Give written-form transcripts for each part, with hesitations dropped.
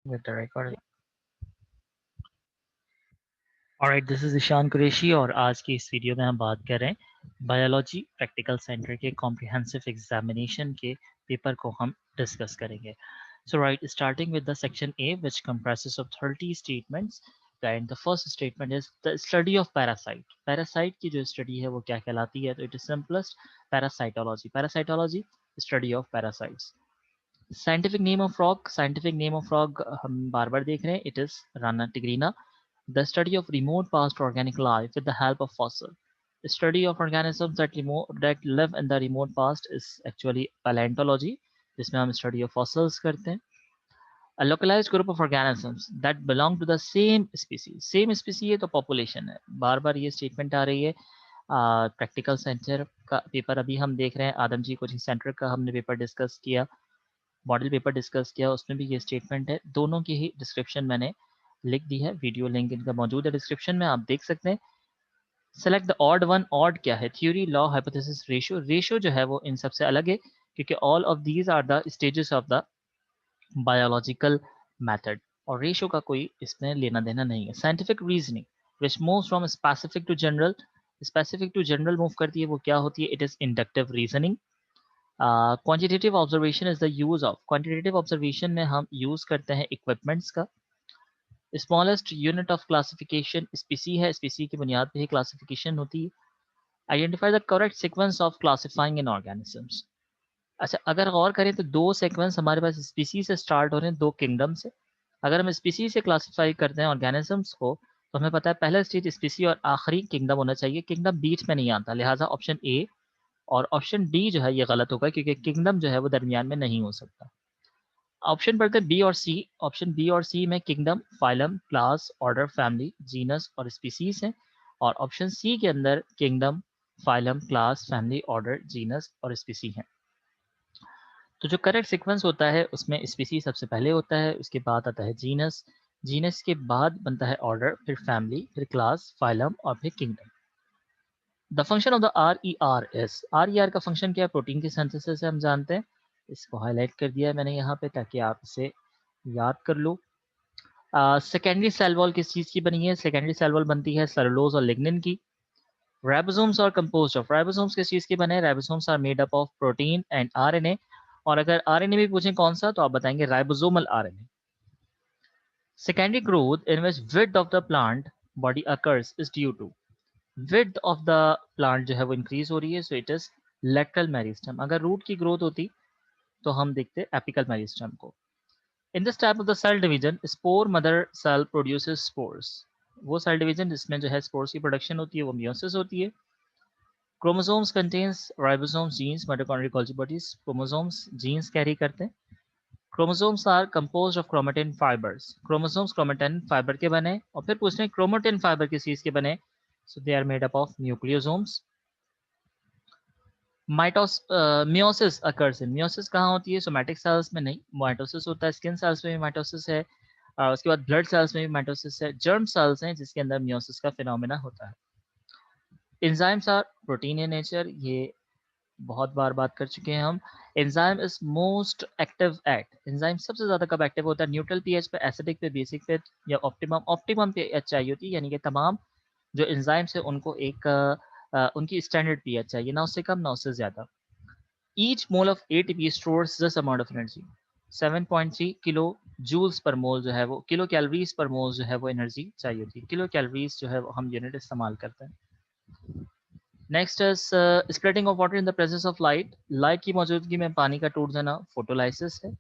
with the recording. Alright, this is Ishan Qureshi और आज की इस वीडियो में हम बात कर रहे हैं बायोलॉजी प्रैक्टिकल सेंटर के कॉम्प्रिहेंसिव एग्जामिनेशन के पेपर को हम डिस्कस करेंगे. So right, starting with the section A, which comprises of 30 statements. And the first statement is the study of parasite. Parasite की जो study है वो क्या कहलाती है? तो it is simplest parasitology. Parasitology, study of parasites. Scientific name of frog. Scientific name of frog हम बार बार देख रहे हैं. It is Rana tigrina. The study of remote past organic life with the help of fossil. The study of organisms that live in the remote past is actually paleontology, जिसमें हम study of fossils करते हैं. A localized group of organisms that belong to the same species. Same species है तो population है. बार बार ये statement आ रही है. प्रैक्टिकल सेंटर का पेपर अभी हम देख रहे हैं. आदम जी कोचिंग सेंटर का हमने पेपर डिस्कस किया, मॉडल पेपर डिस्कस किया, उसमें भी ये स्टेटमेंट है. दोनों की ही डिस्क्रिप्शन मैंने लिख दी है. वीडियो लिंक इनका मौजूद है डिस्क्रिप्शन में, आप देख सकते हैं. Select the odd one. Odd क्या है? Theory, law, hypothesis, ratio. Ratio जो है वो इन सबसे अलग है क्योंकि all of these are the stages of the biological method और रेशियो का कोई इसमें लेना देना नहीं है. Scientific reasoning which moves from specific to general. Specific to general move करती है, वो क्या होती है? It is inductive reasoning. Quantitative observation is the use of. Quantitative observation में हम यूज करते हैं इक्विपमेंट्स का. स्मॉलेस्ट यूनिट ऑफ क्लासिफिकेशन स्पीसी है, स्पीसी की बुनियाद पे ही क्लासिफिकेशन होती है. Identify the correct sequence of classifying in organisms. अच्छा, अगर गौर करें तो दो सीक्वेंस हमारे पास स्पीसी से स्टार्ट हो रहे हैं, दो किंगडम से. अगर हम स्पीसी से क्लासिफाई करते हैं ऑर्गेनिजम्स को तो हमें पता है पहला स्टेज स्पीसी और आखिरी किंगडम होना चाहिए. किंगडम बीच में नहीं आता, लिहाजा ऑप्शन ए और ऑप्शन डी जो है ये गलत होगा क्योंकि किंगडम जो है वो दरमियान में नहीं हो सकता. ऑप्शन पढ़ते हैं बी और सी. ऑप्शन बी और सी में kingdom, phylum, class, order, family, genus और स्पीसीज हैं. और ऑप्शन सी के अंदर kingdom, phylum, class, family, order, genus और स्पीसी हैं. तो जो करेक्ट सीक्वेंस होता है उसमें स्पीसी सबसे पहले होता है, उसके बाद आता है जीनस, जीनस के बाद बनता है ऑर्डर, फिर फैमिली, फिर क्लास, फाइलम और फिर kingdom. The function of the R E R S. R E R का फंक्शन क्या है? प्रोटीन की सिंथेसिस से हम जानते हैं. इसको हाईलाइट कर दिया है मैंने यहाँ पे ताकि आप इसे याद कर लो. सेकेंडरी सेल वॉल किस चीज़ की बनी है? सेकेंडरी सेल वॉल बनती है सेलुलोज और लिग्निन की. राइबोसोम्स और कंपोज्ड ऑफ. राइबोसोम्स किस चीज़ के बने हैं? Ribosomes are made up of protein and RNA. और अगर आरएनए भी पूछें कौन सा तो आप बताएंगे ribosomal RNA. Secondary growth in which width of the plant body occurs is due to. Width of the plant जो है वो इंक्रीज हो रही है, so it is lateral meristem. अगर रूट की ग्रोथ होती तो हम देखते एपिकल मेरिस्टम को. In this type of the cell division, spore mother cell produces spores. वो सेल डिवीजन जिसमें जो है स्पोर्स की प्रोडक्शन होती है वो मियोसिस होती है. Chromosomes contains ribosomes, genes, mitochondrial Golgi bodies. Chromosomes genes carry करते हैं. Chromosomes are composed of chromatin fibres. Chromosomes chromatin fibre के बने. और फिर पूछते हैं क्रोमेटिन फाइबर किस चीज के बने? So they are made up of nucleosomes. Meiosis occurs in. Meiosis कहाँ होती है? सोमैटिक सेल्स में नहीं, माइटोसिस होता है. स्किन सेल्स में भी माइटोसिस है. उसके बाद ब्लड सेल्स में भी माइटोसिस है. जर्म सेल्स हैं जिसके अंदर मियोसिस का फिनोमेना होता है. Enzymes are protein in nature. ये बहुत बार बात कर चुके हैं हम. Enzyme is most active at. Enzyme सबसे ज्यादा कब एक्टिव होता है? न्यूट्रल पीएच पे, एसिडिक पे, बेसिक पे या ऑप्टिमम. ऑप्टिमम पीएच चाहिए होती है, यानी कि तमाम जो एंजाइम्स है उनको एक उनकी स्टैंडर्ड पीएच चाहिए, ना उससे कम ना उससे ज्यादा. Each mole of ATP stores this amount of energy. 7.3 kilo joules per mole जो है वो, किलो कैलोरीज पर मोल जो है वो एनर्जी चाहिए होती है. किलो कैलोरीज जो है वो हम यूनिट इस्तेमाल करते हैं. Next is splitting of water in the presence of light. Light की मौजूदगी में पानी का टूट जाना फोटोलाइसिस है.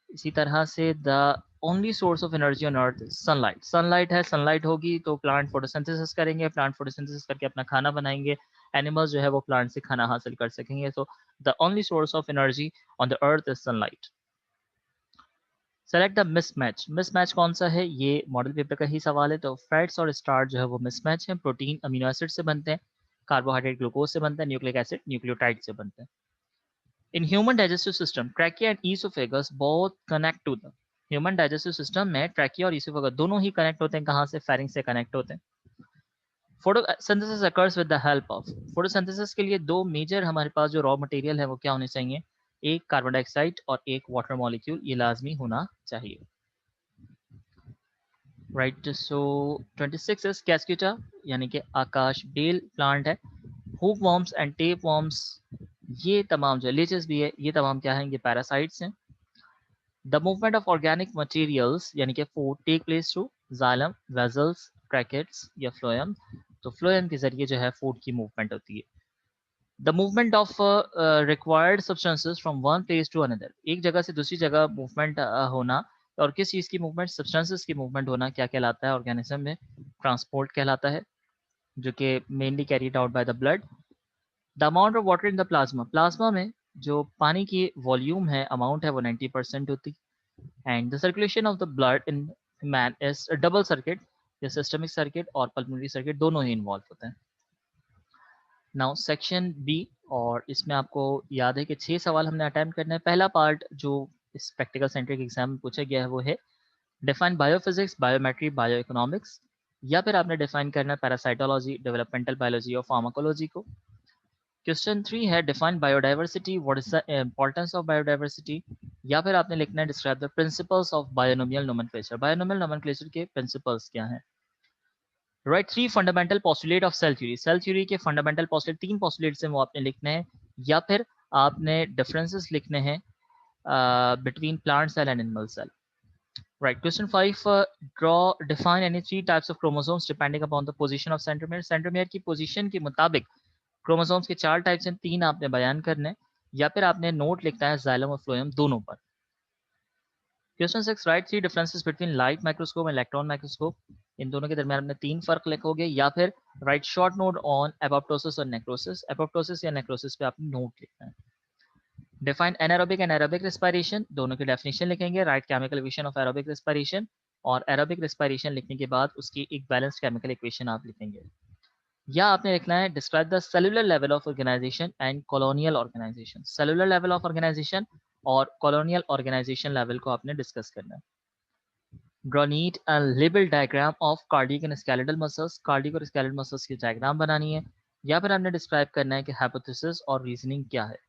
इसी तरह से the only source of energy on earth is sunlight. Sunlight है, सनलाइट होगी तो प्लांट फोटोसिंथेसिस करेंगे, प्लांट फोटोसिंथेसिस करके अपना खाना बनाएंगे. एनिमल्स जो है वो प्लांट से खाना हासिल कर सकेंगे. तो the only source of energy on the earth is sunlight. Select the mismatch. Mismatch कौन सा है? ये मॉडल पेपर का ही सवाल है. तो फैट्स और स्टार्च जो है वो मिसमैच है. प्रोटीन अमीनो एसिड से बनते हैं, कार्बोहाइड्रेट ग्लूकोज से बनता है, न्यूक्लिक एसिड न्यूक्लियोटाइड से बनते हैं. In human digestive system trachea and oesophagus both connect to the. Human digestive system में ट्रैकिया और ईसोफेगस दोनों ही कनेक्ट होते हैं. कहाँ से? फेरिंग से कनेक्ट होते हैं. Photosynthesis occurs with the help of. Photosynthesis के लिए दो मेजर हमारे पास जो रॉ मटेरियल है वो क्या होने चाहिए? एक कार्बन डाइऑक्साइड और एक वाटर मॉलिक्यूल, ये लाजमी होना चाहिए. राइट। सो 26 इज कैस्क्यूटा, यानी कि आकाश बेल प्लांट है। Hook worms and tape worms, ये तमाम जो लीचेस भी है, ये तमाम क्या हैं, ये पैरासाइट्स हैं। The movement of organic materials यानी कि food take place through xylem, vessels, tracheids या फ्लोएम। तो फ्लोएम के जरिए जो है फूड की मूवमेंट होती है। The movement of required substances from one place to another, एक जगह से दूसरी जगह मूवमेंट होना, और किस चीज़ की मूवमेंट, सब्सटेंसेस की मूवमेंट होना क्या कहलाता है ऑर्गेनिज्म में, ट्रांसपोर्ट कहलाता है, जो कि mainly carried out by the blood. The amount of water in the plasma, plasma में जो पानी की वॉल्यूम है, अमाउंट है, वो 90% होती है। And the circulation of the blood in man is double circuit, या सिस्टमिक सर्किट और पल्मोनरी सर्किट दोनों ही इन्वॉल्व होते हैं। नाउ सेक्शन बी, और इसमें आपको याद है कि 6 सवाल हमने अटेम्प्ट करना है। पहला पार्ट जो इस प्रैक्टिकल सेंट्रिक एग्जाम में पूछा गया है वो है define biophysics, biometry, bio economics, या फिर आपने डिफाइन करना है पैरासाइटोलॉजी, डेवलपमेंटल बायोलॉजी और फार्माकोलॉजी को। क्वेश्चन 3 है define biodiversity, what is the importance of biodiversity, या फिर आपने लिखना है describe the principles of binomial nomenclature, binomial nomenclature के प्रिंसिपल्स क्या हैं। Right. 3 fundamental postulate of cell theory, cell theory के फंडामेंटल पोस्टुलेट, 3 पोस्टुलेट्स हैं वो आपने लिखने हैं, या फिर आपने डिफरेंसेस लिखने हैं between plant cell and animal cell. Right. Question 5, draw define any 3 types of chromosomes depending upon the position of centromere, centromere की पोजीशन के मुताबिक क्रोमोसोम्स के 4 टाइप्स हैं, 3 आपने बयान करने, या फिर आपने नोट लिखना है जाइलम और फ्लोएम दोनों पर। Question 6, write 3 differences between light microscope and electron microscope, इन दोनों के दरमियान आपने 3 फर्क लिखोगे, या फिर write short note on apoptosis और नेक्रोसिस, एपोप्टोसिस या नेक्रोसिस पे आपने नोट लिखना है। Define anaerobic and aerobic respiration, दोनों की डेफिनेशन लिखेंगे, write chemical equation of aerobic respiration, और एरोबिक रेस्पिरेशन लिखने के बाद उसकी एक बैलेंस्ड केमिकल इक्वेशन आप लिखेंगे। या आपने लिखना है describe the cellular level of organisation and colonial organisation, cellular level of organisation और कॉलोनियल ऑर्गेनाइजेशन लेवल को आपने डिस्कस करना है। Draw neat and label diagram of cardiac and skeletal muscles, cardiac और स्केलेटल मसल्स की डायग्राम बनानी है, या फिर आपने डिस्क्राइब करना है कि हाइपोथेसिस और रीजनिंग क्या है।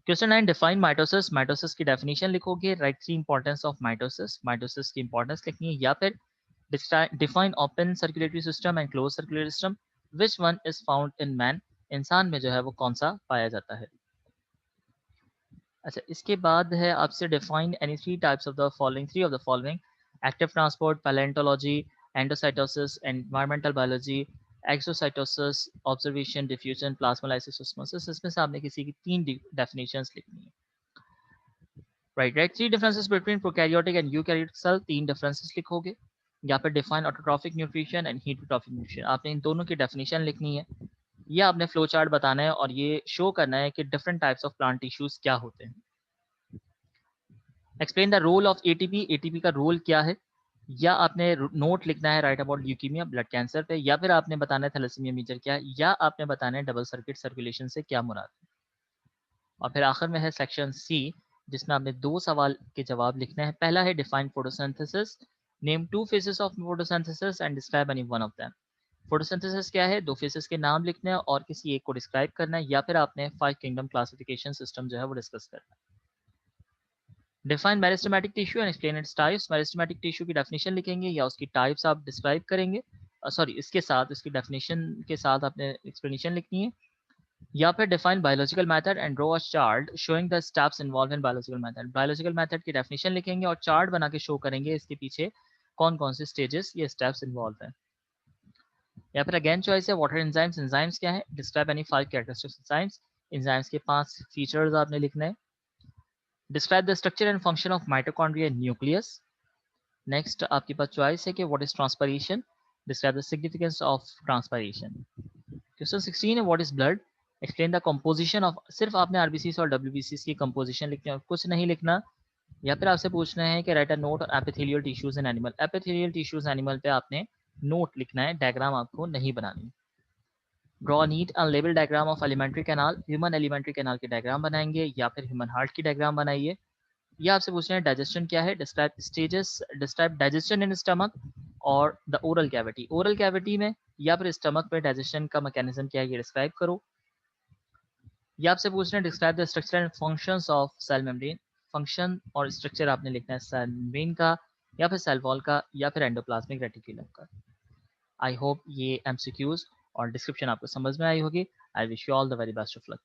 क्वेश्चन 9, डिफाइन माइटोसिस, माइटोसिस की डेफिनेशन लिखोगे, right 3 importance of mitosis, mitosis की इंपॉर्टेंस लिखनी है, या फिर define open circulatory system and close circulatory system, which one is found in man, इंसान में जो है वो कौन सा पाया जाता है। अच्छा, इसके बाद है आपसे define any 3 types of the following, 3 of the following, active transport, palaeontology, endocytosis, environmental biology, exocytosis, observation, diffusion, plasmolysis, osmosis, इसमें से आपने किसी की 3 डेफिनेशंस लिखनी है। Write write 3 differences between prokaryotic and eukaryotic cell, 3 differences लिखोगे, या फिर define autotrophic nutrition and heterotrophic nutrition, आपने इन दोनों की डेफिनेशन लिखनी है, या आपने फ्लो चार्ट बताना है और ये शो करना है कि different types of plant tissues क्या होते हैं। Explain the role of ATP, ATP का रोल क्या है, या आपने नोट लिखना है write about leukaemia, blood cancer पे, या फिर आपने बताना है थैलेसीमिया मेजर क्या है, या आपने बताना है डबल सर्किट सर्कुलेशन से क्या मुराद है। और फिर आखिर में है सेक्शन सी, जिसमें आपने 2 सवाल के जवाब लिखने हैं। पहला है define photosynthesis, name 2 faces of photosynthesis and describe any one of them. Photosynthesis क्या है, 2 फेसेस के नाम लिखने हैं और किसी एक को डिस्क्राइब करना है, या फिर आपने 5 किंगडम क्लासिफिकेशन सिस्टम जो है वो डिस्कस करना है। Define meristematic tissue and explain its types, meristematic tissue की डेफिनेशन लिखेंगे या उसकी टाइप्स आप डिस्क्राइब करेंगे, सॉरी इसके साथ, इसकी डेफिनेशन के साथ आपने एक्सप्लेनेशन लिखनी है, या फिर define biological method and draw a chart showing the steps involve in biological method, biological method की डेफिनेशन लिखेंगे और चार्ट बना के शो करेंगे इसके पीछे कौन कौन से स्टेजेस ये स्टेप्स इन्वॉल्व हैं। या फिर अगेन चॉइस है वाटर एंजाइम्स, एंजाइम्स क्या है, describe any 5 characteristics enzymes, enzymes के 5 फीचर्स आपने लिखने हैं। Describe the structure and function of mitochondria and nucleus. Next आपके पास चॉइस है कि what is transpiration, describe the significance of transpiration. Question 16 है what is blood, explain the composition of, सिर्फ आपने आरबीसी और डब्ल्यूबीसी की कंपोजिशन लिखनी है और कुछ नहीं लिखना। या फिर आपसे पूछना है कि right a note on epithelial tissues in animal, epithelial tissues animal पे आपने नोट लिखना है, डायग्राम आपको नहीं बनानी। Draw neat and label diagram of alimentary canal, human alimentary canal की डायग्राम बनाएंगे, या फिर ह्यूमन हार्ट की डायग्राम बनाइए। या आपसे पूछ रहे हैं डाइजेशन क्या है, describe stages, describe digestion in stomach और the oral cavity, oral cavity में या फिर स्टमक में डाइजेशन का मैकेनिज्म क्या है ये डिस्क्राइब करो। या आपसे पूछ रहे हैं describe the structure and functions of cell membrane, function और स्ट्रक्चर आपने लिखना है सेल मेम्ब्रेन का, या फिर सेल वॉल का या फिर एंडोप्लाज्मिक रेटिकुलम का। आई होप ये एमसीक्यूज और डिस्क्रिप्शन आपको समझ में आई होगी। I wish you all the very best of luck.